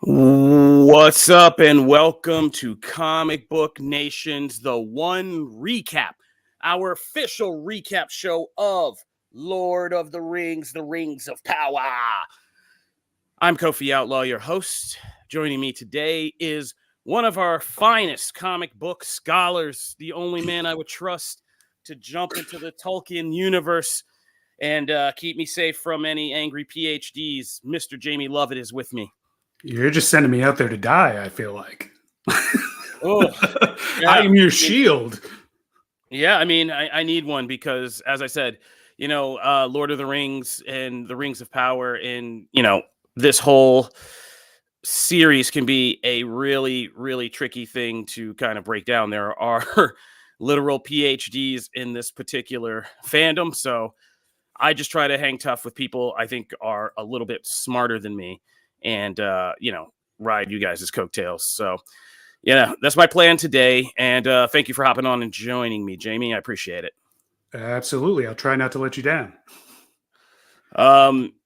What's up, and welcome to Comic Book Nation's The One Recap, our official recap show of Lord of the Rings, The Rings of Power. I'm Kofi Outlaw, your host. Joining me today is one of our finest comic book scholars, the only man I would trust to jump into the Tolkien universe and keep me safe from any angry PhDs. Mr. Jamie Lovett is with me. You're just sending me out there to die, I feel like. Oh, yeah. I am your shield. Yeah, I mean, I need one because, as I said, Lord of the Rings and the Rings of Power and, this whole series can be a really, really tricky thing to kind of break down. There are literal PhDs in this particular fandom. So I just try to hang tough with people I think are a little bit smarter than me and, ride you guys' coattails. So, yeah, that's my plan today. And thank you for hopping on and joining me, Jamie. I appreciate it. Absolutely. I'll try not to let you down.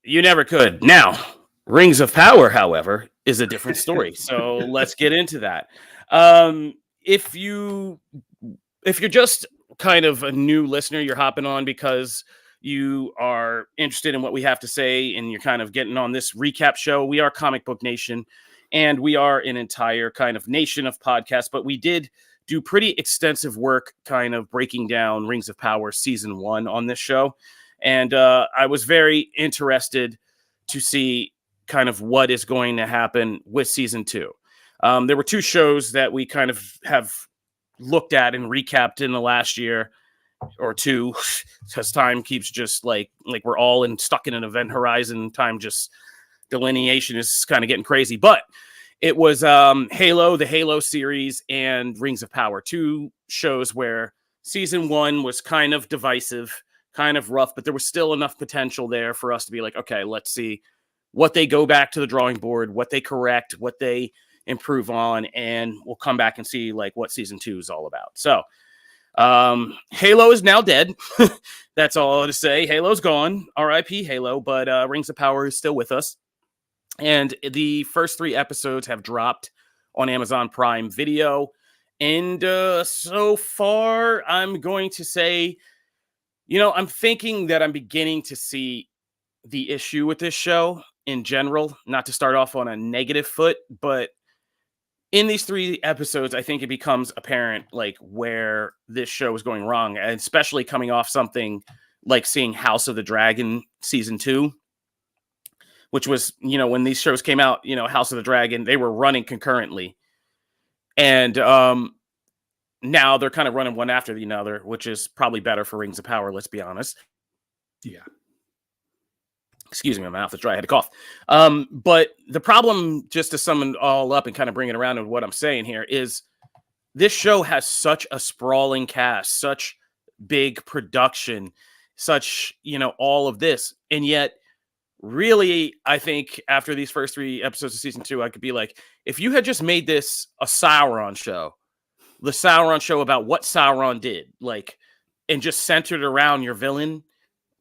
You never could. Now, Rings of Power, however, is a different story. So let's get into that. If you're just kind of a new listener, you're hopping on because you are interested in what we have to say and you're kind of getting on this recap show. We are Comic Book Nation, and we are an entire kind of nation of podcasts, but we did do pretty extensive work kind of breaking down Rings of Power Season 1 on this show. And I was very interested to see kind of what is going to happen with Season 2. There were two shows that we kind of have looked at and recapped in the last year or two, because time keeps just like we're all stuck in an event horizon. Time just delineation is kind of getting crazy, but it was Halo, the Halo series, and Rings of Power, two shows where Season 1 was kind of divisive, kind of rough, but there was still enough potential there for us to be like, okay, let's see what they go back to the drawing board, what they correct, what they improve on, and we'll come back and see like what Season 2 is all about. So Halo is now dead. That's all to say. Halo's gone. R.I.P. Halo, but Rings of Power is still with us. And the first 3 episodes have dropped on Amazon Prime Video. And so far, I'm going to say, I'm thinking that I'm beginning to see the issue with this show in general, not to start off on a negative foot, but in these 3 episodes, I think it becomes apparent like where this show is going wrong, and especially coming off something like seeing House of the Dragon Season 2, which was, when these shows came out, House of the Dragon, they were running concurrently. And now they're kind of running one after the other, which is probably better for Rings of Power, let's be honest. Yeah. Excuse me, my mouth is dry. I had a cough. But the problem, just to sum it all up and kind of bring it around to what I'm saying here, is this show has such a sprawling cast, such big production, such, all of this. And yet, really, I think after these first 3 episodes of Season 2, I could be like, if you had just made this a Sauron show, the Sauron show about what Sauron did, and just centered around your villain,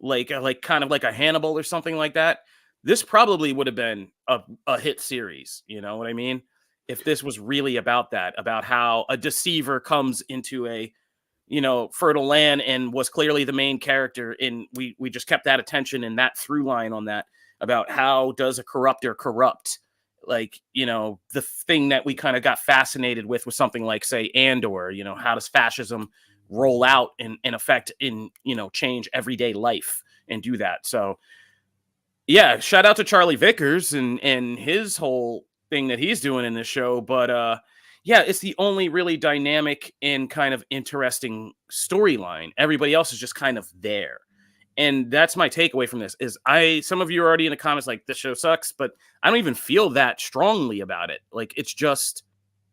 like kind of like a Hannibal or something like that, this probably would have been a hit series. You know what I mean? If this was really about that, about how a deceiver comes into a, fertile land and was clearly the main character. And we just kept that attention and that through line on that, about how does a corruptor corrupt, the thing that we kind of got fascinated with was something like, say, Andor, how does fascism roll out and affect in, change everyday life and do that. So yeah, shout out to Charlie Vickers and his whole thing that he's doing in this show. But yeah, it's the only really dynamic and kind of interesting storyline. Everybody else is just kind of there. And that's my takeaway from this is some of you are already in the comments like, this show sucks, but I don't even feel that strongly about it. Like, it's just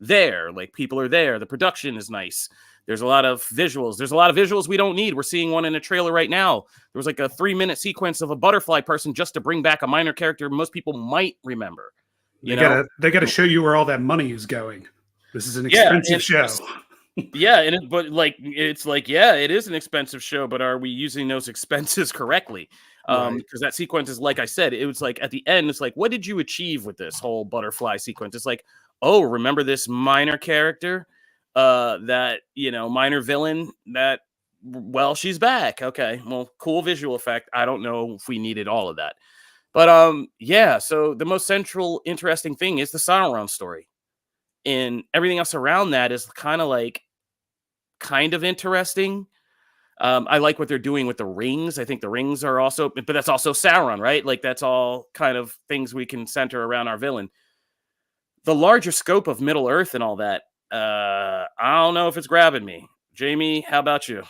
there. Like, people are there. The production is nice. There's a lot of visuals. There's a lot of visuals we don't need. We're seeing one in a trailer right now. There was like a 3-minute sequence of a butterfly person just to bring back a minor character most people might remember. They gotta show you where all that money is going. This is an expensive show. Yeah, it is an expensive show, but are we using those expenses correctly? Right. Because that sequence is, like I said, it was like at the end, it's like, what did you achieve with this whole butterfly sequence? It's like, oh, remember this minor character, that, you know, minor villain that, well, she's back. Okay, well, cool visual effect. I don't know if we needed all of that. But yeah, so the most central interesting thing is the Sauron story. And everything else around that is kind of interesting. I like what they're doing with the rings. I think the rings are also, but that's also Sauron, right? Like that's all kind of things we can center around our villain. The larger scope of Middle Earth and all that, I don't know if it's grabbing me. Jamie, how about you?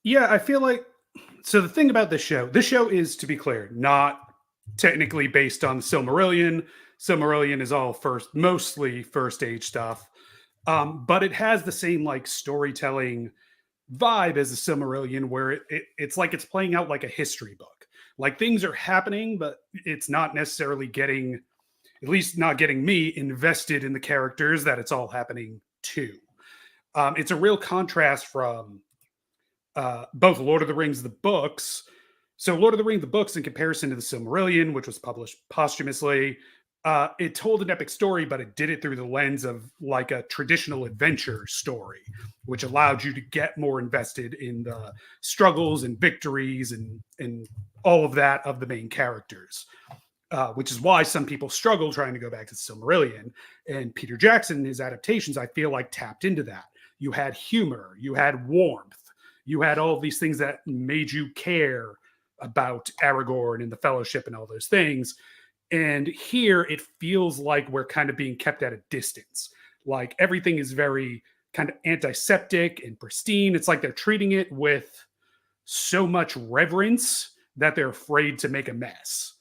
Yeah, I feel like so the thing about this show is, to be clear, not technically based on the Silmarillion. Silmarillion is all mostly first age stuff. But it has the same like storytelling vibe as the Silmarillion, where it's like it's playing out like a history book. Like things are happening, but it's not necessarily getting, at least not getting me invested in the characters that it's all happening to. It's a real contrast from both Lord of the Rings, the books. So, Lord of the Rings, the books, in comparison to the Silmarillion, which was published posthumously, it told an epic story, but it did it through the lens of like a traditional adventure story, which allowed you to get more invested in the struggles and victories and all of that of the main characters. Which is why some people struggle trying to go back to Silmarillion. And Peter Jackson, his adaptations, I feel like tapped into that. You had humor, you had warmth, you had all of these things that made you care about Aragorn and the Fellowship and all those things. And here it feels like we're kind of being kept at a distance. Like everything is very kind of antiseptic and pristine. It's like they're treating it with so much reverence that they're afraid to make a mess.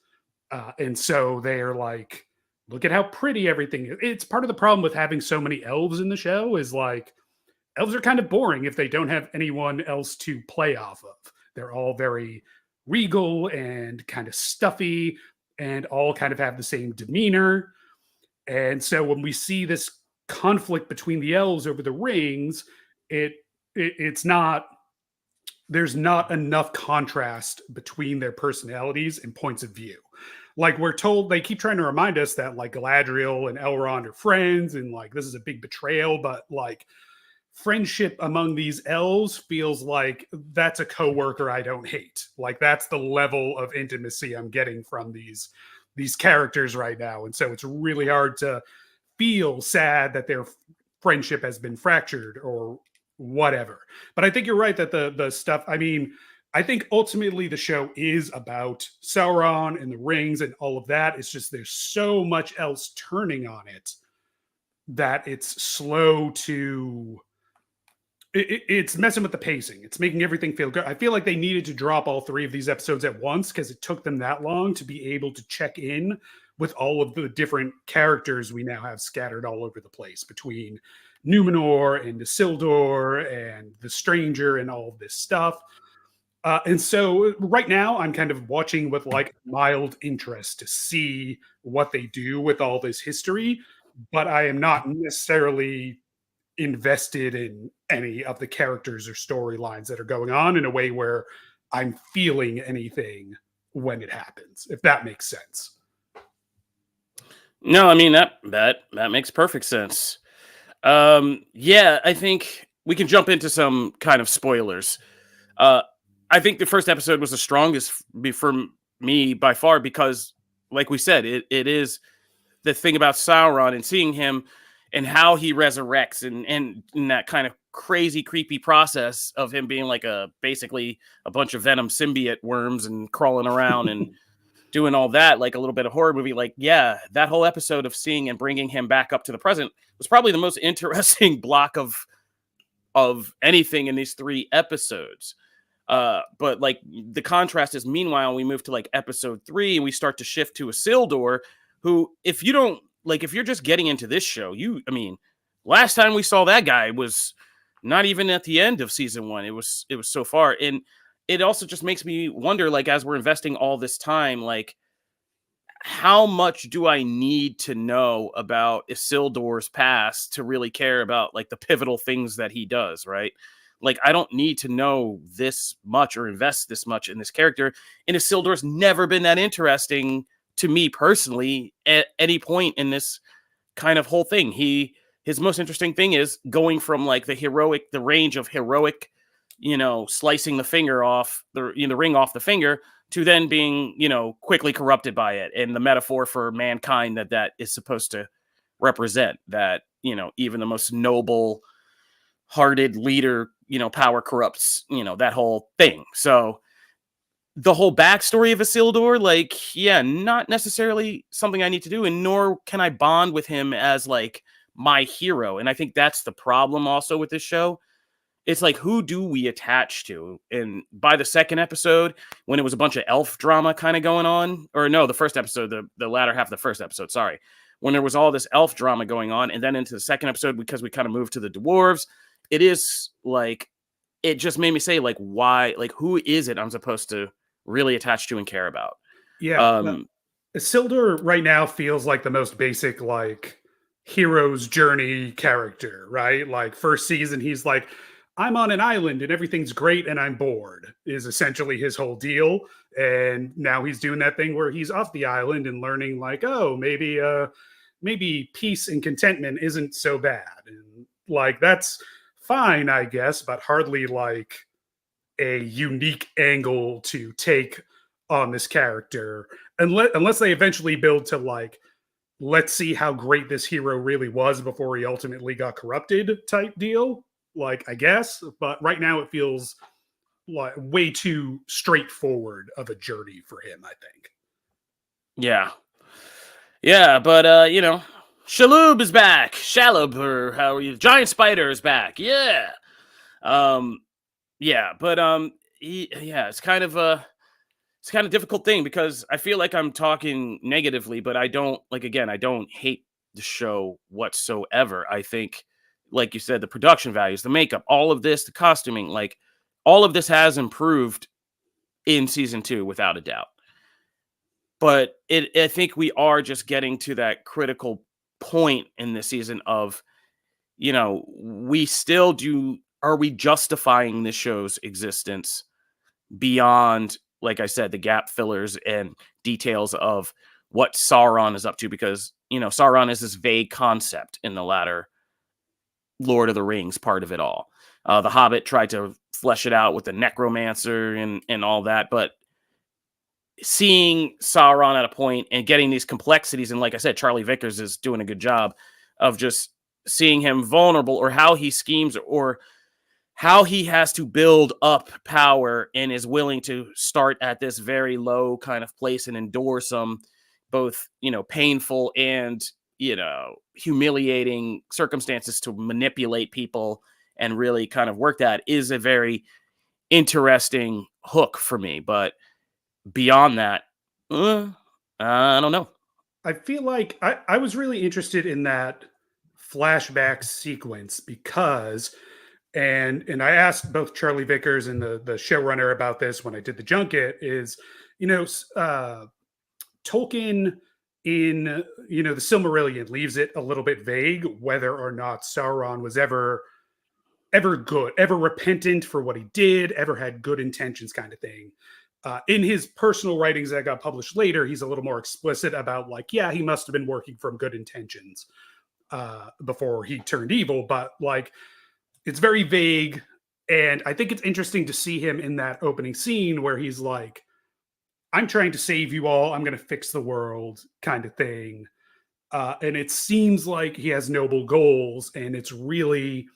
And so they're like, look at how pretty everything is. It's part of the problem with having so many elves in the show is like, elves are kind of boring if they don't have anyone else to play off of. They're all very regal and kind of stuffy and all kind of have the same demeanor. And so when we see this conflict between the elves over the rings, it's not, there's not enough contrast between their personalities and points of view. Like we're told, they keep trying to remind us that like Galadriel and Elrond are friends and like this is a big betrayal, but like friendship among these elves feels like that's a coworker I don't hate. Like that's the level of intimacy I'm getting from these characters right now. And so it's really hard to feel sad that their friendship has been fractured or whatever. But I think you're right that the stuff, I mean, I think ultimately the show is about Sauron and the rings and all of that. It's just there's so much else turning on it that it's slow to it's messing with the pacing. It's making everything feel good. I feel like they needed to drop all three of these episodes at once because it took them that long to be able to check in with all of the different characters we now have scattered all over the place between Numenor and Isildur and the Stranger and all of this stuff. And so right now I'm kind of watching with like mild interest to see what they do with all this history, but I am not necessarily invested in any of the characters or storylines that are going on in a way where I'm feeling anything when it happens, if that makes sense. No, I mean that makes perfect sense. Yeah, I think we can jump into some kind of spoilers. I think the first episode was the strongest for me by far because, like we said, it is the thing about Sauron and seeing him and how he resurrects and in that kind of crazy, creepy process of him being like basically a bunch of venom symbiote worms and crawling around and doing all that, like a little bit of horror movie. Like, yeah, that whole episode of seeing and bringing him back up to the present was probably the most interesting block of anything in these 3 episodes. But like the contrast is, meanwhile, we move to like episode 3 and we start to shift to Isildur, who, if you don't like, if you're just getting into this show, I mean, last time we saw that guy was not even at the end of season 1. It was so far. And it also just makes me wonder, like, as we're investing all this time, like, how much do I need to know about Isildur's past to really care about like the pivotal things that he does, right? Like, I don't need to know this much or invest this much in this character. And Isildur's never been that interesting to me personally at any point in this kind of whole thing. His most interesting thing is going from like the range of heroic, slicing the finger off the ring off the finger, to then being, quickly corrupted by it, and the metaphor for mankind that is supposed to represent, that, even the most noble hearted leader, power corrupts, that whole thing. So the whole backstory of Isildur, like, yeah, not necessarily something I need to do, and nor can I bond with him as like my hero. And I think that's the problem also with this show. It's like, who do we attach to? And by the second episode, when it was a bunch of elf drama kind of going on, or no, the first episode, the latter half of the first episode, sorry, when there was all this elf drama going on, and then into the second episode, because we kind of moved to the dwarves, it is like, it just made me say, like, why, like, who is it I'm supposed to really attach to and care about? Yeah. Isildur right now feels like the most basic, like, hero's journey character, right? Like, first season, he's like, I'm on an island and everything's great and I'm bored, is essentially his whole deal. And now he's doing that thing where he's off the island and learning, like, oh, maybe peace and contentment isn't so bad. And like, that's fine, I guess, but hardly like a unique angle to take on this character, unless they eventually build to like, let's see how great this hero really was before he ultimately got corrupted type deal. Like, I guess, but right now it feels like way too straightforward of a journey for him, I think. Yeah, but Shalhoub is back. Shalhoub, or how are you? Giant Spider is back. Yeah. It's kind of a difficult thing, because I feel like I'm talking negatively, but I don't hate the show whatsoever. I think, like you said, the production values, the makeup, all of this, the costuming, like, all of this has improved in season 2 without a doubt. But I think we are just getting to that critical point in this season of, we still do. Are we justifying this show's existence beyond, like I said, the gap fillers and details of what Sauron is up to? Because, Sauron is this vague concept in the latter Lord of the Rings part of it all. The Hobbit tried to flesh it out with the necromancer and all that, but seeing Sauron at a point and getting these complexities, and like I said, Charlie Vickers is doing a good job of just seeing him vulnerable, or how he schemes, or how he has to build up power and is willing to start at this very low kind of place and endure some both, painful and, humiliating circumstances to manipulate people and really kind of work that, is a very interesting hook for me. But beyond that, I don't know. I feel like I was really interested in that flashback sequence because, and I asked both Charlie Vickers and the showrunner about this when I did the junket, is, Tolkien in, the Silmarillion leaves it a little bit vague whether or not Sauron was ever good, ever repentant for what he did, ever had good intentions, kind of thing. In his personal writings that got published later, he's a little more explicit about, like, yeah, he must have been working from good intentions before he turned evil, but like, it's very vague. And I think it's interesting to see him in that opening scene where he's like, I'm trying to save you all, I'm going to fix the world, kind of thing. And it seems like he has noble goals, and it's really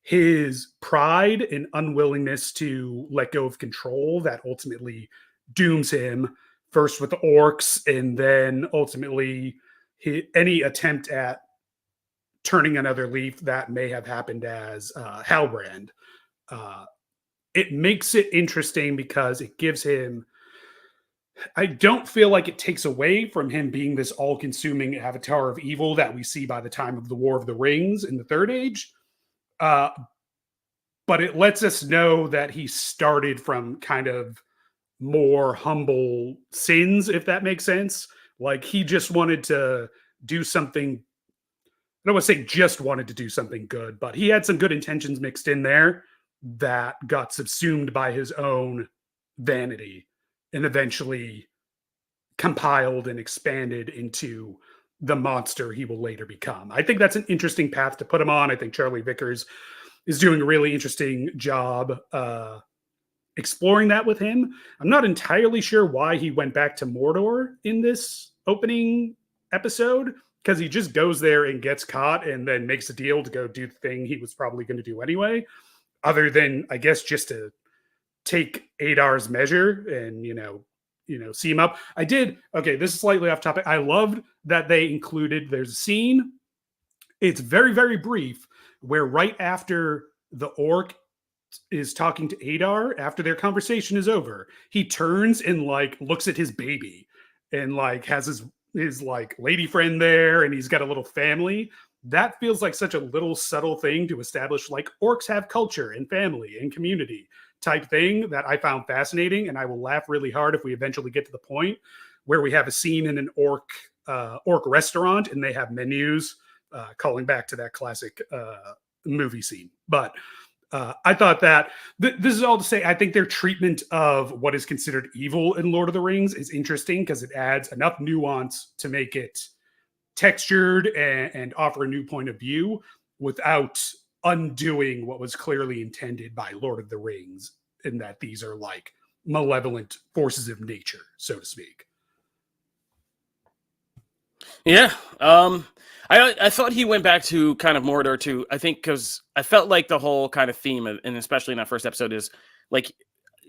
his pride and unwillingness to let go of control that ultimately dooms him, first with the orcs, and then ultimately any attempt at turning another leaf that may have happened as Halbrand. It makes it interesting because it gives him, I don't feel like it takes away from him being this all-consuming avatar of evil that we see by the time of the War of the Rings in the Third Age. But it lets us know that he started from kind of more humble sins, if that makes sense. Like, he just wanted to do something. I don't want to say just wanted to do something good, but he had some good intentions mixed in there that got subsumed by his own vanity and eventually compiled and expanded into the monster he will later become. I think that's an interesting path to put him on. I think Charlie Vickers is doing a really interesting job exploring that with him. I'm not entirely sure why he went back to Mordor in this opening episode, because he just goes there and gets caught and then makes a deal to go do the thing he was probably going to do anyway, other than, I guess, just to take Adar's measure and, see him up. Okay, this is slightly off topic. I loved that they included, there's a scene, it's very, very brief, where right after the orc is talking to Adar, after their conversation is over, he turns and like looks at his baby and like has his like lady friend there, and he's got a little family. That feels like such a little subtle thing to establish like orcs have culture and family and community type thing that I found fascinating. And I will laugh really hard if we eventually get to the point where we have a scene in an orc restaurant and they have menus, calling back to that classic movie scene. But I thought that this is all to say, I think their treatment of what is considered evil in Lord of the Rings is interesting because it adds enough nuance to make it textured and offer a new point of view without undoing what was clearly intended by Lord of the Rings, in that these are like malevolent forces of nature, so to speak. Yeah. I thought he went back to kind of Mordor too. I think because I felt like the whole kind of theme, and especially in that first episode, is like,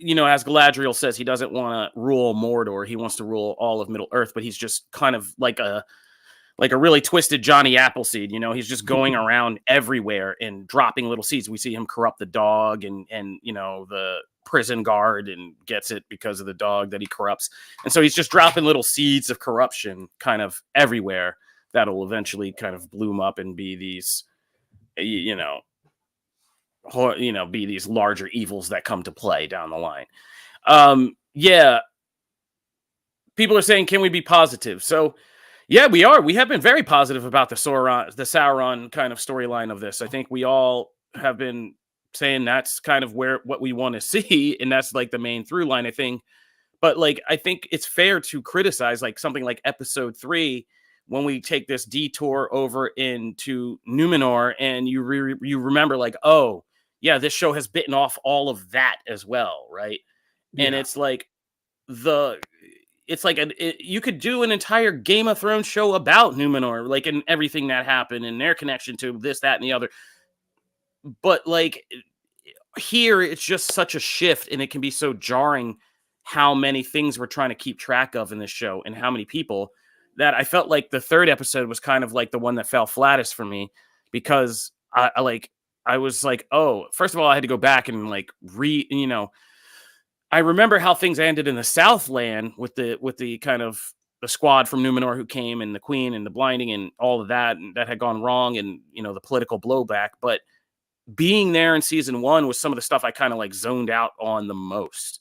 as Galadriel says, he doesn't want to rule Mordor. He wants to rule all of Middle Earth, but he's just kind of like a really twisted Johnny Appleseed. He's just going around everywhere and dropping little seeds. We see him corrupt the dog and the prison guard, and gets it because of the dog that he corrupts. And so he's just dropping little seeds of corruption kind of everywhere that'll eventually kind of bloom up and be these, be these larger evils that come to play down the line. Yeah. People are saying, can we be positive? So yeah, we are. We have been very positive about the Sauron kind of storyline of this. I think we all have been saying that's kind of what we want to see, and that's like the main through line, I think. But like, I think it's fair to criticize like something like episode 3 when we take this detour over into Numenor, and you remember like, oh yeah, this show has bitten off all of that as well, right? Yeah. And it's like you could do an entire Game of Thrones show about Numenor, like, and everything that happened and their connection to this, that, and the other. But like here, it's just such a shift, and it can be so jarring how many things we're trying to keep track of in this show and how many people, that I felt like the third episode was kind of like the one that fell flattest for me, because I was like, oh, first of all, I had to go back and like I remember how things ended in the Southland with the kind of the squad from Numenor who came, and the Queen and the blinding and all of that, and that had gone wrong, and the political blowback. But being there in season 1 was some of the stuff I kind of like zoned out on the most.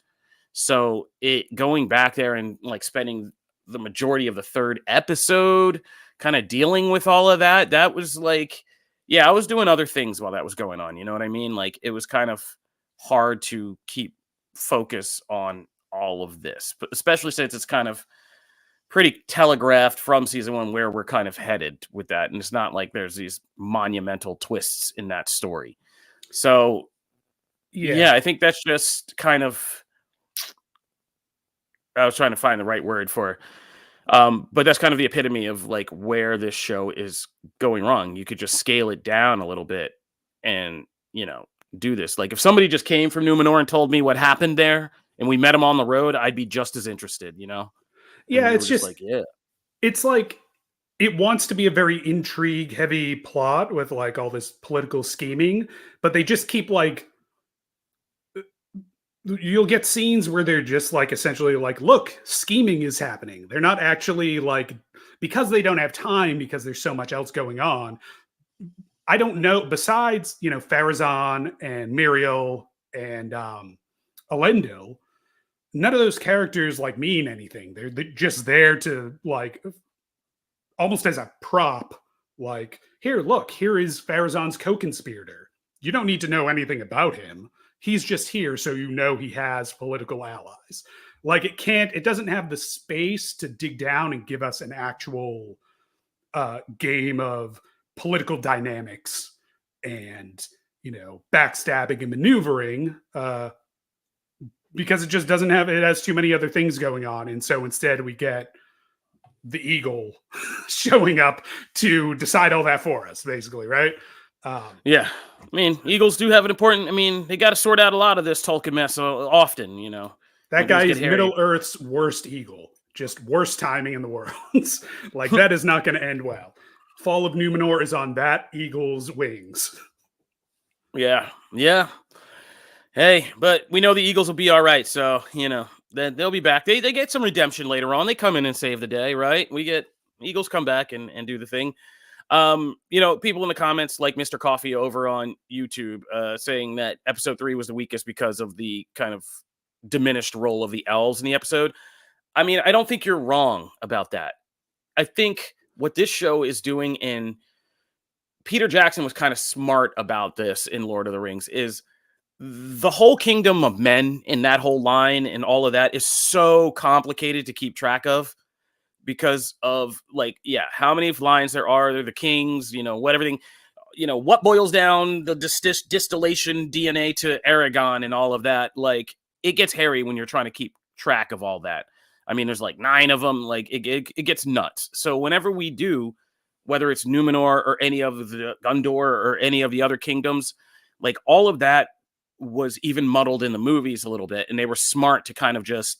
So going back there and like spending the majority of the third episode kind of dealing with all of that was like, yeah, I was doing other things while that was going on. You know what I mean? Like, it was kind of hard to keep focus on all of this, but especially since it's kind of pretty telegraphed from season 1 where we're kind of headed with that. And it's not like there's these monumental twists in that story. So yeah, I think that's just kind of, I was trying to find the right word for, but that's kind of the epitome of like where this show is going wrong. You could just scale it down a little bit and, do this. Like, if somebody just came from Numenor and told me what happened there and we met him on the road, I'd be just as interested, Yeah, it's just like, yeah, it's like, it wants to be a very intrigue heavy plot with like all this political scheming, but they just keep like, you'll get scenes where they're just like essentially like, look, scheming is happening. They're not actually like, because they don't have time, because there's so much else going on. I don't know, besides, Pharazôn and Miriel and Elendil, none of those characters like mean anything. They're just there to like, almost as a prop, like, here is Pharazôn's co-conspirator. You don't need to know anything about him. he's just here, so you know he has political allies. Like it doesn't have the space to dig down and give us an actual game of political dynamics and, backstabbing and maneuvering, because it just doesn't have, it has too many other things going on. And so instead we get the Eagle showing up to decide all that for us, basically, right? Yeah. I mean, Eagles do have an important, they got to sort out a lot of this Tolkien mess often, That guy is Middle Earth's worst Eagle. Just worst timing in the world. Like, that is not going to end well. Fall of Numenor is on that Eagle's wings. Yeah. Yeah. Hey, but we know the Eagles will be all right. So, they'll be back. They get some redemption later on. They come in and save the day, right? Eagles come back and do the thing. People in the comments, like Mr. Coffee over on YouTube, saying that episode 3 was the weakest because of the kind of diminished role of the elves in the episode. I don't think you're wrong about that. I think what this show is doing, and Peter Jackson was kind of smart about this in Lord of the Rings, is the whole kingdom of men in that whole line and all of that is so complicated to keep track of because of how many lines there are. They're the kings, what everything, what boils down the distillation DNA to Aragon and all of that. Like, it gets hairy when you're trying to keep track of all that. There's 9 of them. Like, it gets nuts. So whenever we do, whether it's Numenor or any of the Gondor or any of the other kingdoms, like, all of that was even muddled in the movies a little bit, and they were smart to kind of just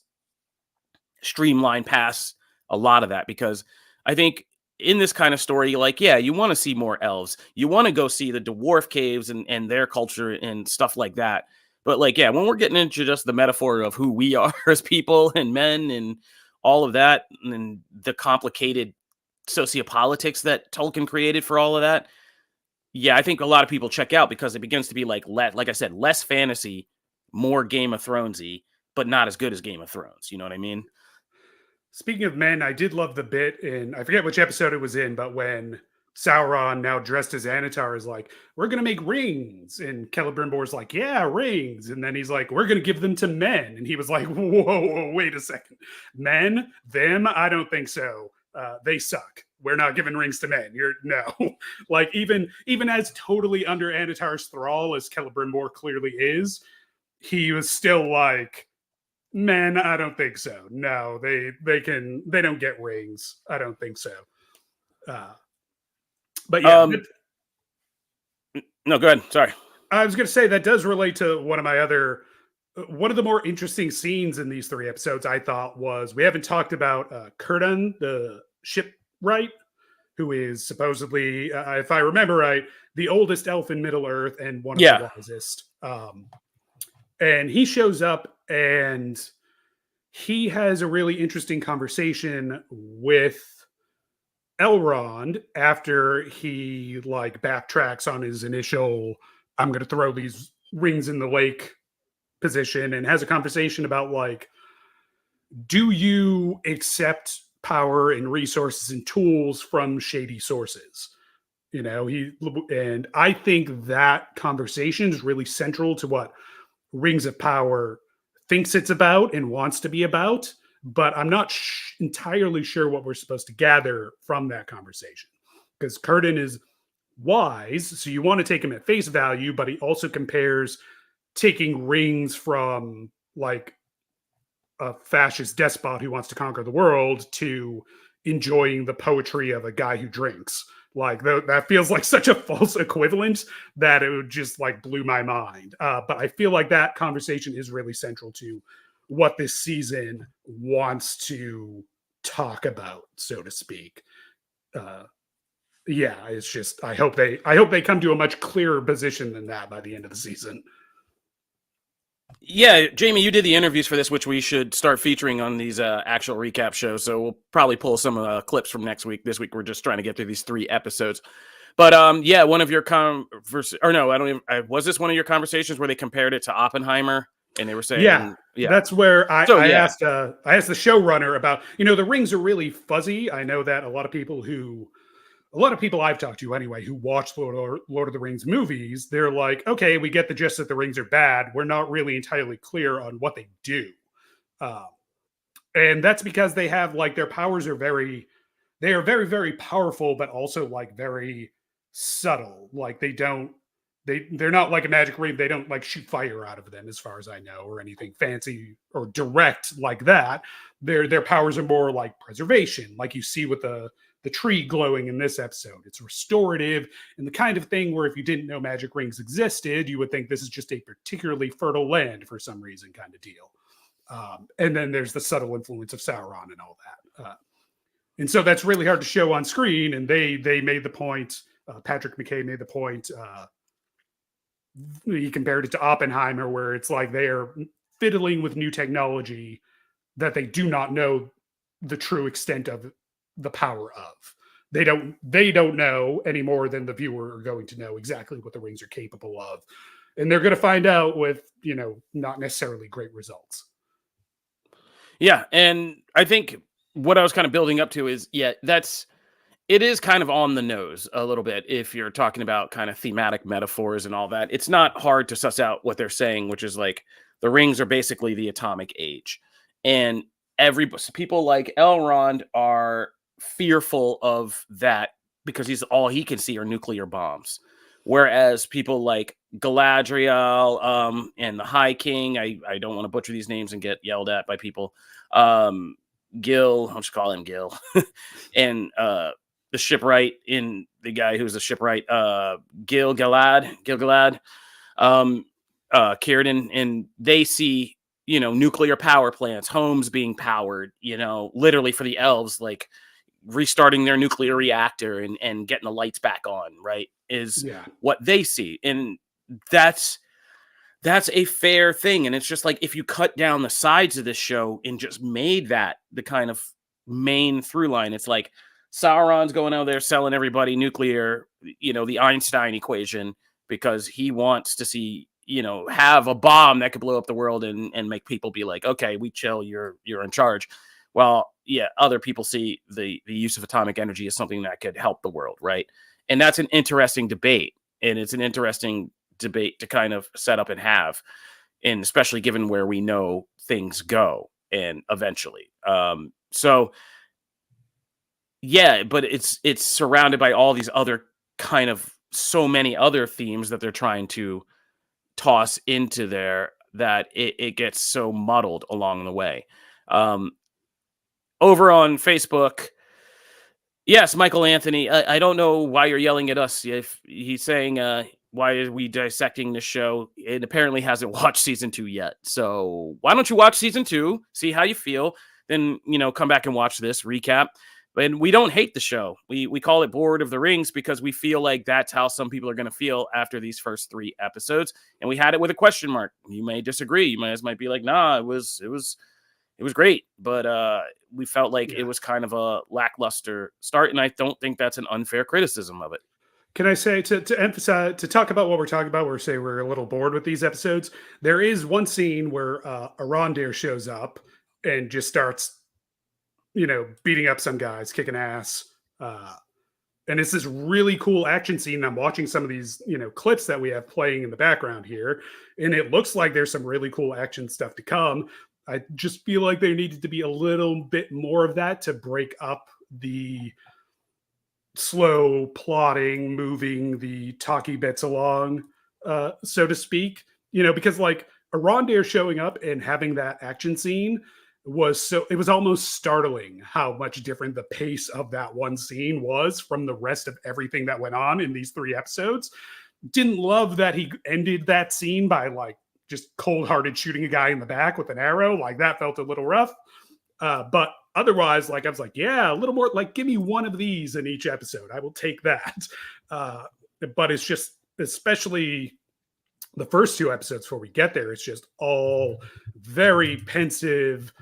streamline past a lot of that, because I think in this kind of story, you want to see more elves. You want to go see the dwarf caves and their culture and stuff like that. But when we're getting into just the metaphor of who we are as people and men and all of that, and the complicated sociopolitics that Tolkien created for all of that, I think a lot of people check out because it begins to be like I said, less fantasy, more Game of Thronesy, but not as good as Game of Thrones. You know what I mean? Speaking of men, I did love the bit in, I forget which episode it was in, but when Sauron, now dressed as Anatar, is like, we're going to make rings. And Celebrimbor's like, yeah, rings. And then he's like, we're going to give them to men. And he was like, whoa, wait a second. Men? Them? I don't think so. They suck. We're not giving rings to men. No. Like, even as totally under Anatar's thrall as Celebrimbor clearly is, he was still like, men, I don't think so. No, they don't get rings. I don't think so. But yeah. No, go ahead. Sorry. I was going to say that does relate to one of the more interesting scenes in these 3 episodes, I thought, was we haven't talked about Círdan, the shipwright, who is supposedly, if I remember right, the oldest elf in Middle Earth and one of the wisest. And he shows up and he has a really interesting conversation with Elrond after he backtracks on his initial, I'm going to throw these rings in the lake position, and has a conversation about do you accept power and resources and tools from shady sources? And I think that conversation is really central to what Rings of Power thinks it's about and wants to be about, but I'm not entirely sure what we're supposed to gather from that conversation, because Círdan is wise, so you want to take him at face value, but he also compares taking rings from a fascist despot who wants to conquer the world to enjoying the poetry of a guy who drinks. That feels like such a false equivalent that it would just blew my mind. But I feel like that conversation is really central to what this season wants to talk about, so to speak. It's just, I hope they come to a much clearer position than that by the end of the season. Yeah, Jamie, you did the interviews for this, which we should start featuring on these actual recap shows. So we'll probably pull some clips from next week. This week, we're just trying to get through these 3 episodes. But one of your was this one of your conversations where they compared it to Oppenheimer and they were saying, yeah. That's where I asked the showrunner about, the rings are really fuzzy. I know that a lot of people who a lot of people I've talked to anyway who watch Lord of the Rings movies, they're like, okay, we get the gist that the rings are bad. We're not really entirely clear on what they do. Um, and that's because they have like their powers are they are very, very powerful, but also like very subtle. Like they're not like a magic ring. They don't like shoot fire out of them, as far as I know, or anything fancy or direct like that. Their powers are more like preservation, like you see with the tree glowing in this episode. It's restorative and the kind of thing where if you didn't know magic rings existed, you would think this is just a particularly fertile land for some reason kind of deal. And then there's the subtle influence of Sauron and all that. And so that's really hard to show on screen. And they made the point, Patrick McKay made the point, he compared it to Oppenheimer, where it's like they are fiddling with new technology that they do not know the true extent of the power of. They don't know any more than the viewer are going to know exactly what the rings are capable of. And they're going to find out with, not necessarily great results. Yeah. And I think what I was kind of building up to is, it is kind of on the nose a little bit if you're talking about kind of thematic metaphors and all that. It's not hard to suss out what they're saying, which is like the rings are basically the atomic age. And people like Elrond are fearful of that because all he can see are nuclear bombs. Whereas people like Galadriel and the High King, I don't want to butcher these names and get yelled at by people. Gil, I'll just call him Gil. And the shipwright in the guy who's a shipwright, Gil-galad, Círdan, and they see, nuclear power plants, homes being powered, literally for the elves, like restarting their nuclear reactor and getting the lights back on, right, is what they see. And that's a fair thing. And it's just like, if you cut down the sides of this show and just made that the kind of main through line, it's like Sauron's going out there selling everybody nuclear, the Einstein equation, because he wants to see, have a bomb that could blow up the world and make people be like, okay, we chill, you're in charge. Well, other people see the use of atomic energy as something that could help the world, right? And that's an interesting debate. And it's an interesting debate to kind of set up and have, and especially given where we know things go and eventually. But it's surrounded by all these other kind of so many other themes that they're trying to toss into there that it gets so muddled along the way. Over on Facebook, yes, Michael Anthony, I don't know why you're yelling at us. If he's saying, why are we dissecting this show? It apparently hasn't watched season 2 yet. So why don't you watch season 2, see how you feel, then, come back and watch this recap. And we don't hate the show. We call it Lord of the Rings because we feel like that's how some people are going to feel after these first 3 episodes. And we had it with a question mark. You may disagree. You might be like, nah, it was great. But we felt like it was kind of a lackluster start. And I don't think that's an unfair criticism of it. Can I say, to emphasize, to talk about what we're talking about, we're a little bored with these episodes. There is one scene where Arondir shows up and just starts, beating up some guys, kicking ass. And it's this really cool action scene. I'm watching some of these, clips that we have playing in the background here. And it looks like there's some really cool action stuff to come. I just feel like there needed to be a little bit more of that to break up the slow plotting, moving the talky bits along, so to speak. Because like Arondir showing up and having that action scene it was almost startling how much different the pace of that one scene was from the rest of everything that went on in these 3 episodes. Didn't love that he ended that scene by like just cold-hearted shooting a guy in the back with an arrow. Like that felt a little rough. But otherwise, like I was like, yeah, a little more, like give me one of these in each episode. I will take that. But it's just, especially the first 2 episodes before we get there, it's just all very pensive,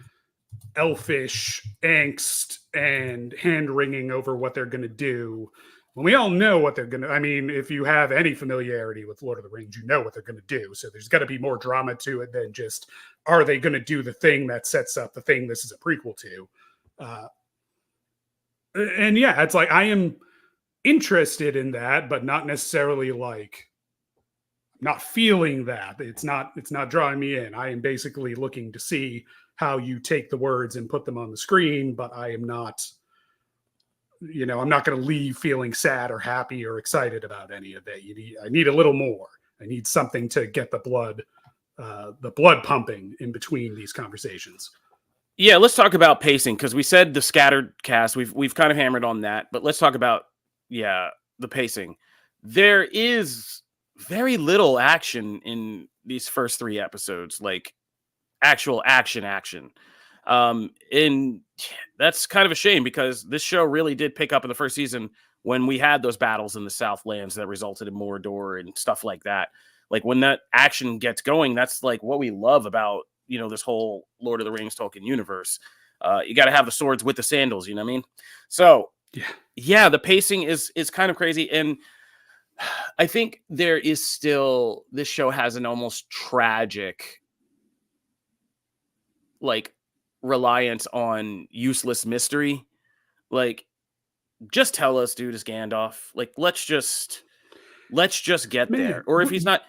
elfish angst and hand-wringing over what they're going to do. When we all know what they're going to, I mean, if you have any familiarity with Lord of the Rings, you know what they're going to do. So there's got to be more drama to it than just, are they going to do the thing that sets up the thing this is a prequel to? And yeah, it's like, I am interested in that, but not necessarily like not feeling that. It's not drawing me in. I am basically looking to see how you take the words and put them on the screen, but I am not, I'm not going to leave feeling sad or happy or excited about any of it. I need a little more. I need something to get the blood pumping in between these conversations. Yeah, let's talk about pacing, because we said the scattered cast. We've kind of hammered on that, but let's talk about the pacing. There is very little action in these first 3 episodes, like actual action. And that's kind of a shame, because this show really did pick up in the first season when we had those battles in the Southlands that resulted in Mordor and stuff like that. Like when that action gets going, that's like what we love about, this whole Lord of the Rings Tolkien universe. You got to have the swords with the sandals, you know what I mean? So yeah, the pacing is kind of crazy. And I think there is still, this show has an almost tragic, like, reliance on useless mystery. Like, just tell us, dude, is Gandalf. Like, let's just get there. Or if he's not.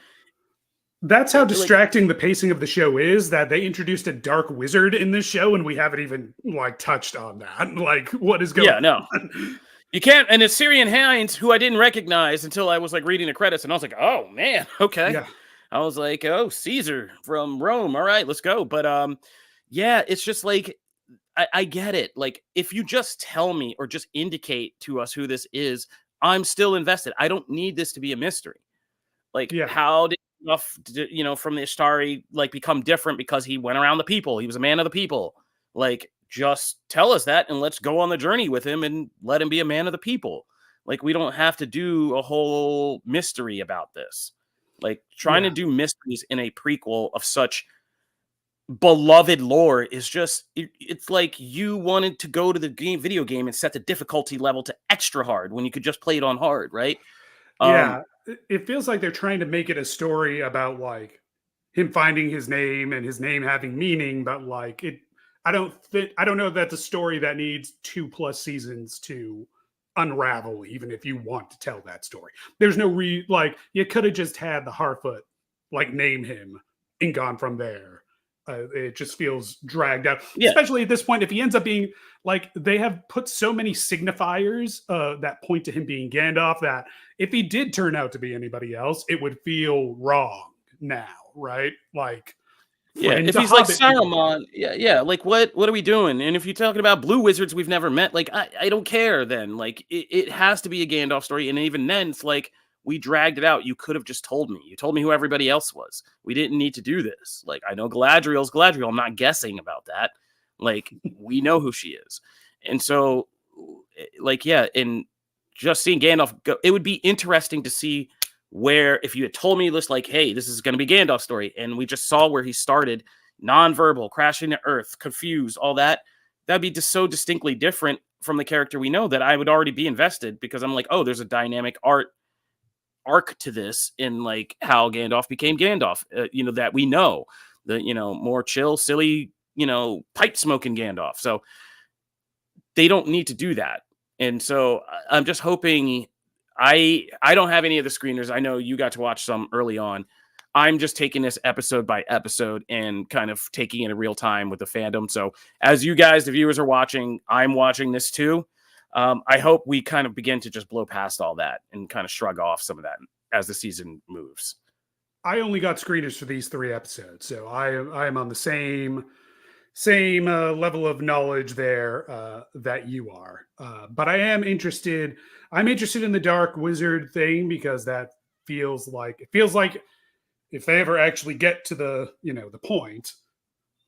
That's how distracting the pacing of the show is, that they introduced a dark wizard in this show and we haven't even touched on that. Like, what is going on? No. You can't. And it's Syrian Hines, who I didn't recognize until I was reading the credits, and I was like, oh man, okay. Yeah. I was like, oh, Caesar from Rome. All right, let's go. But it's just like, I get it. Like, if you just tell me or just indicate to us who this is, I'm still invested. I don't need this to be a mystery. Like, how did from the Istari become different because he went around the people? He was a man of the people. Like, just tell us that and let's go on the journey with him and let him be a man of the people. Like, we don't have to do a whole mystery about this. Like, trying to do mysteries in a prequel of such beloved lore is just, it's like you wanted to go to the video game and set the difficulty level to extra hard when you could just play it on hard, right? It feels like they're trying to make it a story about him finding his name and his name having meaning, but I don't know that the story that needs 2+ seasons to unravel, even if you want to tell that story. There's no you could have just had the Harfoot name him and gone from there. It just feels dragged out, especially at this point. If he ends up being they have put so many signifiers that point to him being Gandalf, that if he did turn out to be anybody else, it would feel wrong now, right? If he's like Saruman, like what are we doing? And if you're talking about blue wizards we've never met, I don't care then. It has to be a Gandalf story, and even then it's we dragged it out. You could have just told me. You told me who everybody else was. We didn't need to do this. I know Galadriel's Galadriel. I'm not guessing about that. We know who she is. And so, and just seeing Gandalf go, it would be interesting to see where, if you had told me this, hey, this is going to be Gandalf's story, and we just saw where he started, nonverbal, crashing to earth, confused, all that, that'd be just so distinctly different from the character we know that I would already be invested, because I'm like, oh, there's a dynamic arc to this in how Gandalf became Gandalf, that we know, the more chill, silly, pipe smoking Gandalf. So they don't need to do that. And so I'm just hoping, I don't have any of the screeners. I know you got to watch some early on. I'm just taking this episode by episode and kind of taking it in real time with the fandom. So as you guys, the viewers, are watching, I'm watching this too. I hope we kind of begin to just blow past all that and kind of shrug off some of that as the season moves. I only got screeners for these 3 episodes, so I am on the same level of knowledge there that you are. But I am interested. I'm interested in the Dark Wizard thing, because that feels like if they ever actually get to the point,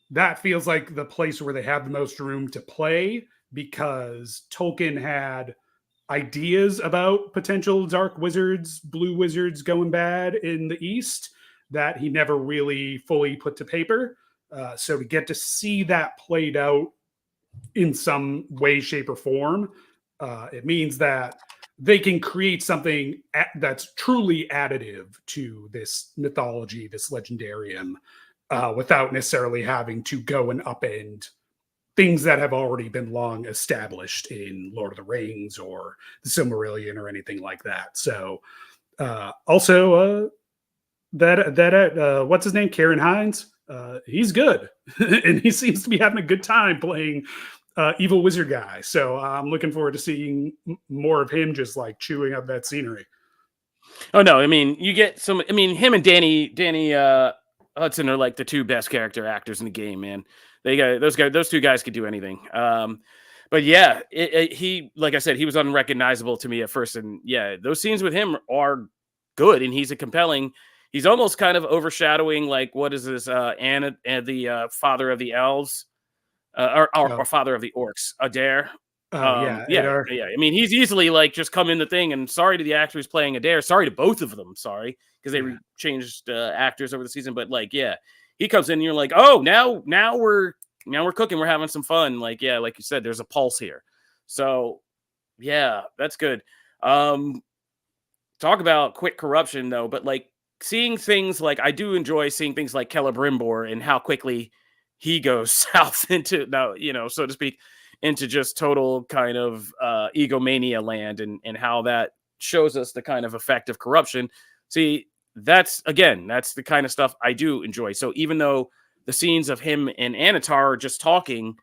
that feels like the place where they have the most room to play, because Tolkien had ideas about potential dark wizards, blue wizards going bad in the East that he never really fully put to paper. So to get to see that played out in some way, shape, or form, it means that they can create something that's truly additive to this mythology, this legendarium, without necessarily having to go and upend things that have already been long established in Lord of the Rings or the Silmarillion or anything like that. So also what's his name, Karen Hines, he's good and he seems to be having a good time playing evil wizard guy. So I'm looking forward to seeing more of him just like chewing up that scenery. Oh no, I mean you get some. I mean him and Danny Hudson are like the two best character actors in the game, man. They got those two guys could do anything. But yeah, he, like I said, he was unrecognizable to me at first, and yeah, those scenes with him are good, and he's a compelling. He's almost kind of overshadowing, like, what is this? Anna, the father of the elves, or father of the orcs, Adair. Yeah. I mean, he's easily like just come in the thing. And sorry to the actor who's playing Adair. Sorry to both of them. Sorry, because they changed actors over the season. But like, yeah, he comes in and you're like, oh, now we're cooking. We're having some fun. Like, yeah, like you said, there's a pulse here. So yeah, that's good. Talk about quick corruption though, but like seeing things like, I do enjoy seeing things like Celebrimbor and how quickly he goes south into, now, so to speak, into just total kind of egomania land, and how that shows us the kind of effect of corruption. See, that's the kind of stuff I do enjoy. So even though the scenes of him and Anatar are just talking,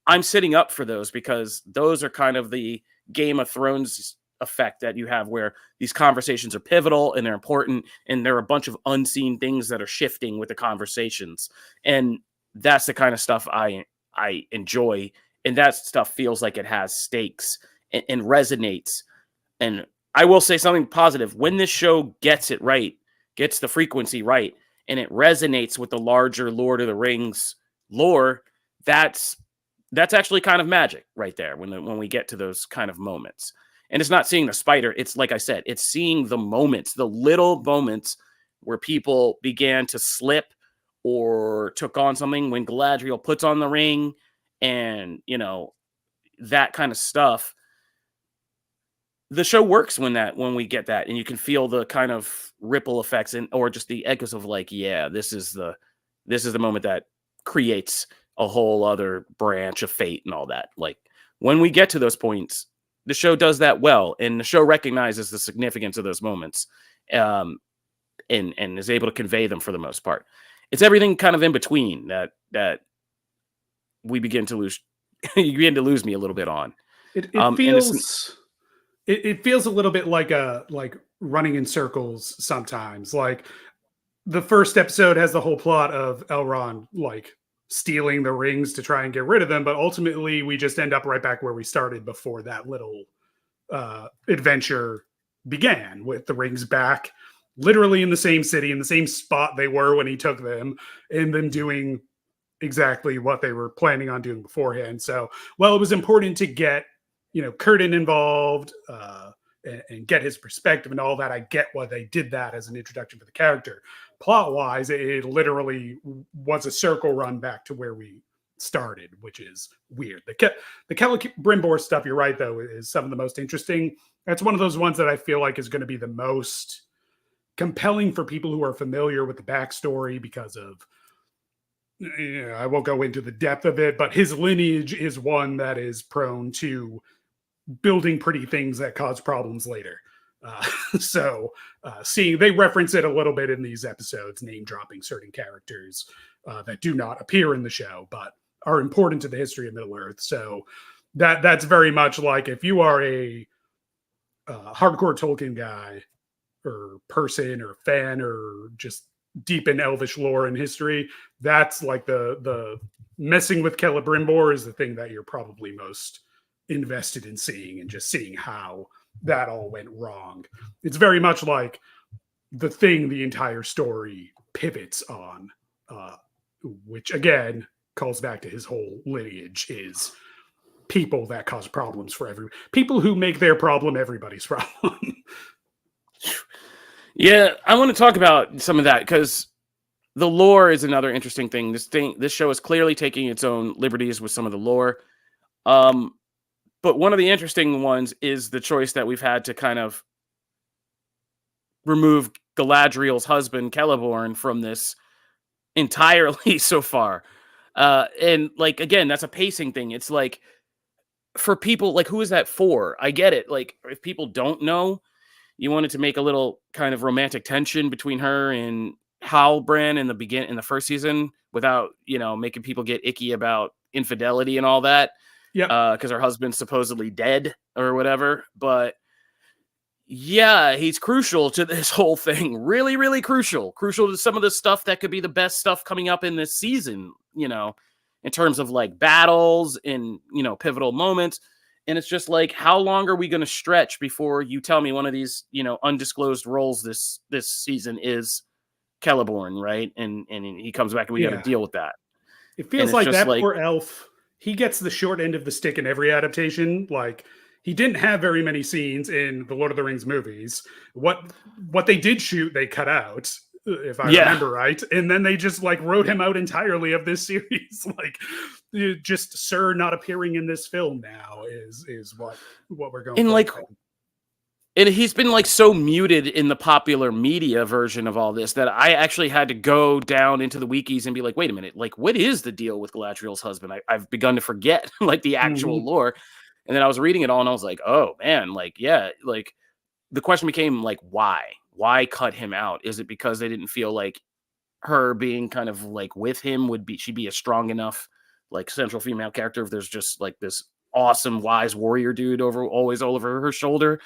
I'm sitting up for those, because those are kind of the Game of Thrones effect that you have, where these conversations are pivotal and they're important, and there are a bunch of unseen things that are shifting with the conversations. And that's the kind of stuff I enjoy. And that stuff feels like it has stakes and resonates. And I will say something positive. When this show gets it right, gets the frequency right, and it resonates with the larger Lord of the Rings lore, that's actually kind of magic right there when we get to those kind of moments. And it's not seeing the spider. It's, like I said, it's seeing the moments, the little moments where people began to slip or took on something. When Galadriel puts on the ring, and that kind of stuff, the show works when we get that, and you can feel the kind of ripple effects, or just the echoes of like, yeah, this is the moment that creates a whole other branch of fate and all that. Like, when we get to those points, the show does that well, and the show recognizes the significance of those moments, and is able to convey them for the most part. It's everything kind of in between that we begin to lose. You begin to lose me a little bit on. It feels a little bit like running in circles sometimes. Like, the first episode has the whole plot of Elrond like stealing the rings to try and get rid of them, but ultimately we just end up right back where we started before that little adventure began, with the rings back literally in the same city, in the same spot they were when he took them, and them doing exactly what they were planning on doing beforehand. So, well, it was important to get, Curtin involved and get his perspective and all that. I get why they did that as an introduction for the character. Plot wise, it literally was a circle run back to where we started, which is weird. The Celebrimbor stuff, you're right, though, is some of the most interesting. That's one of those ones that I feel like is going to be the most compelling for people who are familiar with the backstory, because of, I won't go into the depth of it, but his lineage is one that is prone to building pretty things that cause problems later. Seeing they reference it a little bit in these episodes, name dropping certain characters that do not appear in the show, but are important to the history of Middle Earth. So that's very much like, if you are a hardcore Tolkien guy or person or fan, or just deep in Elvish lore and history, that's like the messing with Celebrimbor is the thing that you're probably most invested in seeing, and just seeing how that all went wrong. It's very much like the thing the entire story pivots on, which again calls back to his whole lineage, is people that cause problems for people who make their problem everybody's problem. Yeah, I want to talk about some of that, because the lore is another interesting thing. This show is clearly taking its own liberties with some of the lore. But one of the interesting ones is the choice that we've had to kind of remove Galadriel's husband, Celeborn, from this entirely so far. And like, again, that's a pacing thing. It's like, for people, like, who is that for? I get it. Like, if people don't know, you wanted to make a little kind of romantic tension between her and Halbrand in the first season without, making people get icky about infidelity and all that. Yep. Because her husband's supposedly dead or whatever. But yeah, he's crucial to this whole thing. Really, really crucial. Crucial to some of the stuff that could be the best stuff coming up in this season, in terms of like battles and, pivotal moments. And it's just like, how long are we going to stretch before you tell me one of these, undisclosed roles this season is Celeborn, right? And he comes back and we got to deal with that. It feels like that poor elf. He gets the short end of the stick in every adaptation. Like, he didn't have very many scenes in the Lord of the Rings movies. What they did shoot, they cut out, if I remember right. And then they just like wrote him out entirely of this series. Like, just Sir not appearing in this film now is what we're going. And like, and he's been like so muted in the popular media version of all this that I actually had to go down into the wikis and be like, wait a minute, like, what is the deal with Galadriel's husband? I've begun to forget like the actual lore. And then I was reading it all and I was like, oh man, like, yeah, like the question became like, why cut him out? Is it because they didn't feel like her being kind of like with him she'd be a strong enough like central female character if there's just like this awesome wise warrior dude always over her shoulder?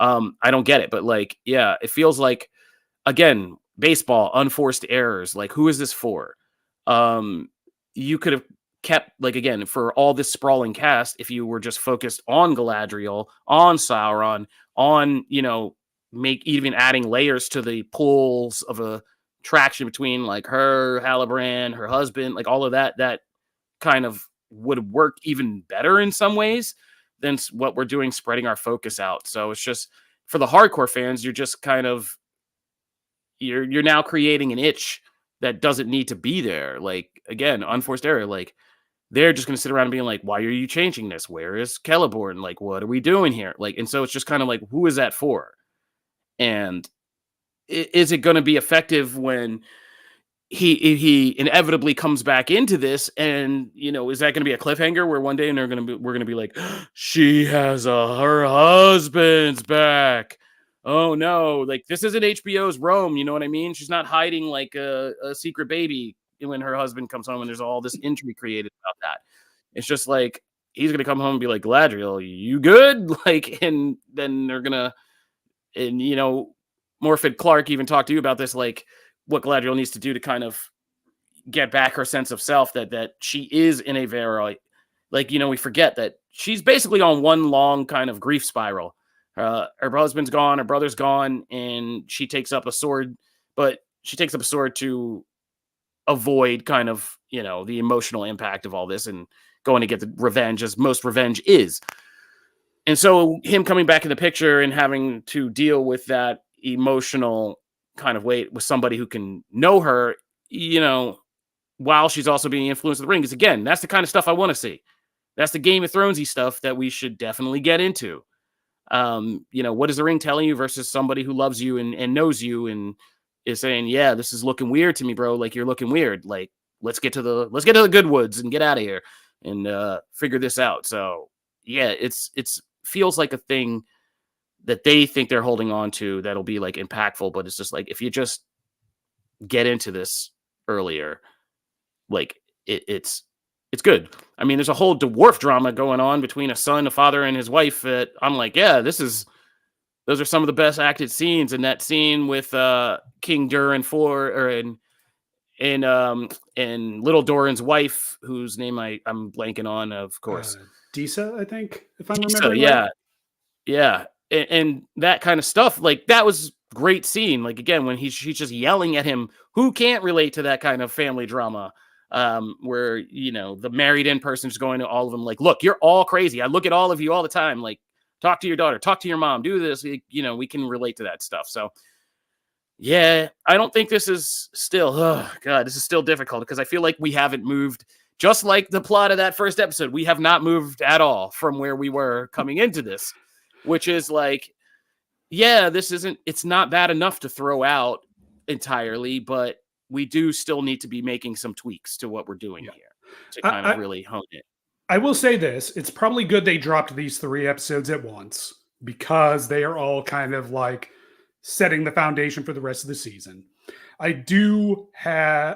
I don't get it, but like, yeah, it feels like, again, baseball, unforced errors. Like, who is this for? You could have kept, like, again, for all this sprawling cast, if you were just focused on Galadriel, on Sauron, on, even adding layers to the pools of attraction between like her, Halbrand, her husband, like all of that kind of would work even better in some ways than what we're doing, spreading our focus out. So it's just, for the hardcore fans, you're just kind of, you're now creating an itch that doesn't need to be there. Like, again, unforced error. Like, they're just going to sit around and being like, why are you changing this? Where is Celeborn? Like, what are we doing here? Like, and so it's just kind of like, who is that for? And is it going to be effective when he inevitably comes back into this, and is that going to be a cliffhanger where one day we're going to be like, she has her husband's back? Oh no, like, this isn't HBO's Rome, you know what I mean? She's not hiding like a secret baby when her husband comes home, and there's all this intrigue created about that. It's just like, he's going to come home and be like, Galadriel, you good? Like, and then they're gonna, and Morfydd Clark even talked to you about this, like, what Galadriel needs to do to kind of get back her sense of self, that she is in a very, like, we forget that she's basically on one long kind of grief spiral. Her husband's gone, her brother's gone, and she takes up a sword, but she takes up a sword to avoid kind of, the emotional impact of all this and going to get the revenge, as most revenge is. And so him coming back in the picture and having to deal with that emotional kind of weight with somebody who can know her, while she's also being influenced with the ring, is, again, that's the kind of stuff I want to see. That's the Game of Thronesy stuff that we should definitely get into. What is the ring telling you versus somebody who loves you and knows you and is saying, yeah, this is looking weird to me, bro. Like, you're looking weird. Like, let's get to the good woods and get out of here and figure this out. So yeah, it's feels like a thing that they think they're holding on to that'll be like impactful, but it's just like, if you just get into this earlier, like, it's good. I mean, there's a whole dwarf drama going on between a son, a father, and his wife that I'm like, yeah, those are some of the best acted scenes. In that scene with King Durin and Little Doran's wife, whose name I'm blanking on, of course. Disa, I think, if I'm remembering yeah. right. Yeah. And that kind of stuff, like, that was great scene. Like, again, when she's just yelling at him, who can't relate to that kind of family drama, where, the married in person's going to all of them, like, look, you're all crazy. I look at all of you all the time. Like, talk to your daughter, talk to your mom, do this. We can relate to that stuff. So yeah, I don't think this is still, this is still difficult, because I feel like we haven't moved, just like the plot of that first episode. We have not moved at all from where we were coming into this, which is like, yeah, it's not bad enough to throw out entirely, but we do still need to be making some tweaks to what we're doing here. to kind of I, really hone it. I will say this: it's probably good they dropped these 3 episodes at once because they are all kind of like setting the foundation for the rest of the season. I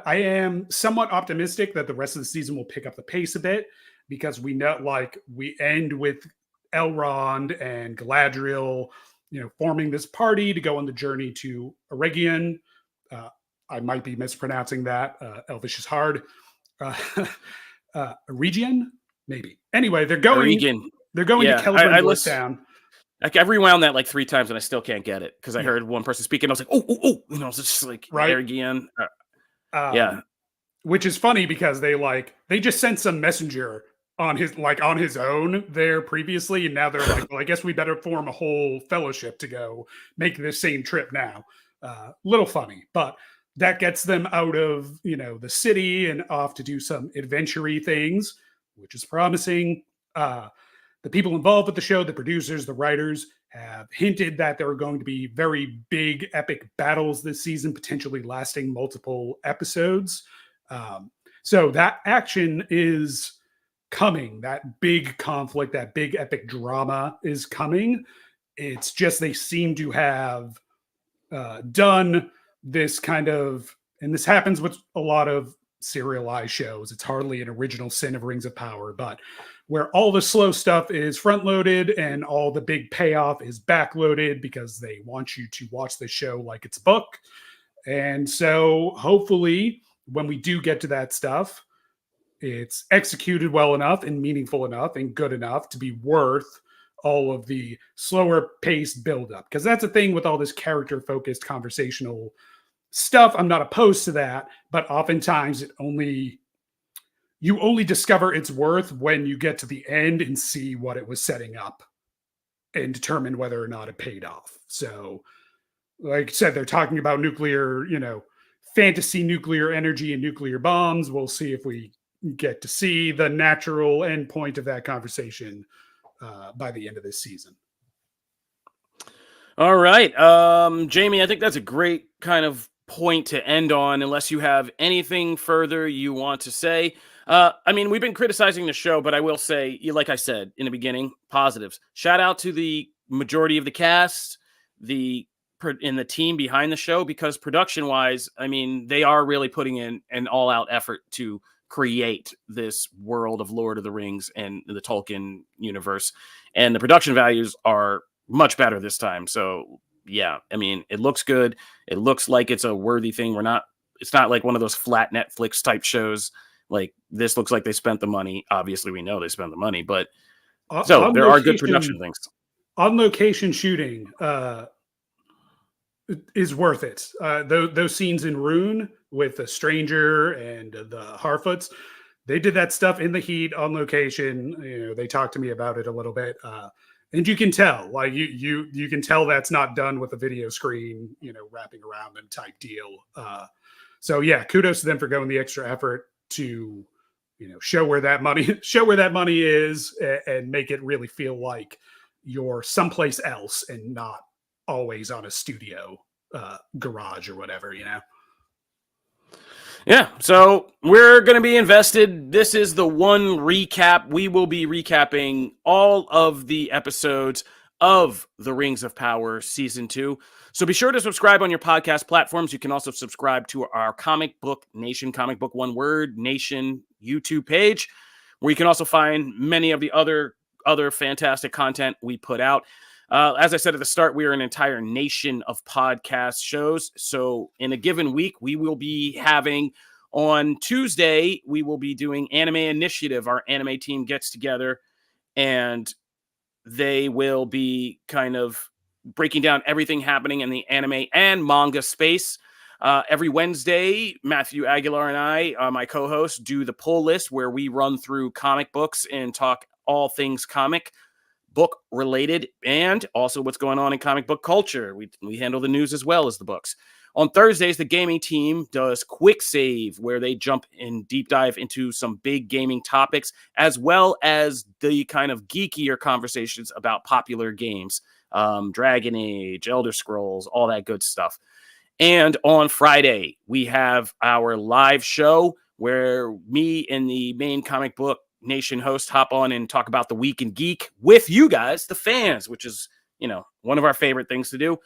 am somewhat optimistic that the rest of the season will pick up the pace a bit because we know, like, we end with Elrond and Galadriel, forming this party to go on the journey to Eregion. Uh, I might be mispronouncing that. Elvish is hard. Uh, Eregion, maybe. Anyway, they're going. Regan, They're going to yeah, Celeborn I North listen. Town. Like, I rewound that like 3 times and I still can't get it because I Yeah. heard one person speaking. I was like, oh, it's just like Right. Again. Yeah. Which is funny because they just sent some messenger on his own there previously, and now they're like, well, I guess we better form a whole fellowship to go make this same trip now. Little funny, but that gets them out of the city and off to do some adventure-y things, which is promising. The people involved with the show, the producers, the writers, have hinted that there are going to be very big, epic battles this season, potentially lasting multiple episodes. So that action is coming. That big conflict, that big epic drama is coming. It's just they seem to have done this kind of, and this happens with a lot of serialized shows. It's hardly an original sin of Rings of Power, but where all the slow stuff is front loaded and all the big payoff is back loaded because they want you to watch the show like it's a book. And so hopefully when we do get to that stuff, it's executed well enough and meaningful enough and good enough to be worth all of the slower paced buildup. Because that's the thing with all this character focused conversational stuff. I'm not opposed to that, but oftentimes you only discover its worth when you get to the end and see what it was setting up and determine whether or not it paid off. So, like I said, they're talking about nuclear, fantasy nuclear energy and nuclear bombs. We'll see if we get to see the natural end point of that conversation by the end of this season. All right. Jamie, I think that's a great kind of point to end on, unless you have anything further you want to say. We've been criticizing the show, but I will say, like I said in the beginning, positives. Shout out to the majority of the cast, the team behind the show, because production-wise, they are really putting in an all-out effort to create this world of Lord of the Rings and the Tolkien universe, and the production values are much better this time. So yeah, it looks good. It looks like it's a worthy thing. It's not like one of those flat Netflix type shows. Like, this looks like they spent the money. Obviously, we know they spent the money, but so there are good production things. On location shooting is worth it. Those scenes in Rune with the Stranger and the Harfoots, they did that stuff in the heat on location. They talked to me about it a little bit. And you can tell, like you can tell that's not done with a video screen, wrapping around them type deal. So yeah, kudos to them for going the extra effort to, show where that money is and make it really feel like you're someplace else and not always on a studio garage or whatever, Yeah, so we're going to be invested. This is the one recap. We will be recapping all of the episodes of The Rings of Power Season 2. So be sure to subscribe on your podcast platforms. You can also subscribe to our Comic Book Nation, Comic Book One Word Nation YouTube page, where you can also find many of the other fantastic content we put out. As I said at the start, we are an entire nation of podcast shows. So in a given week, we will be having, on Tuesday, we will be doing Anime Initiative. Our anime team gets together and they will be kind of breaking down everything happening in the anime and manga space. Every Wednesday, Matthew Aguilar and I, my co-host, do the pull list where we run through comic books and talk all things comic book related, and also what's going on in comic book culture. We handle the news as well as the books. On Thursdays, the gaming team does Quick Save, where they jump in deep dive into some big gaming topics, as well as the kind of geekier conversations about popular games, Dragon Age, Elder Scrolls, all that good stuff. And on Friday, we have our live show where me and the main Comic Book Nation host hop on and talk about the week in geek with you guys, the fans, which is, one of our favorite things to do.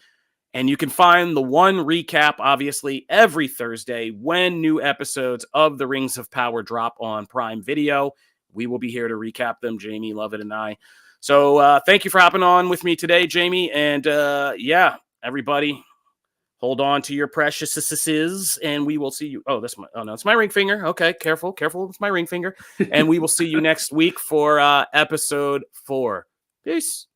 And you can find the one recap, obviously, every Thursday when new episodes of The Rings of Power drop on Prime Video. We will be here to recap them, Jamie, Lovett, and I. So thank you for hopping on with me today, Jamie. And everybody, hold on to your preciouses, and we will see you. It's my ring finger. Okay, careful with my ring finger. And we will see you next week for episode 4. Peace.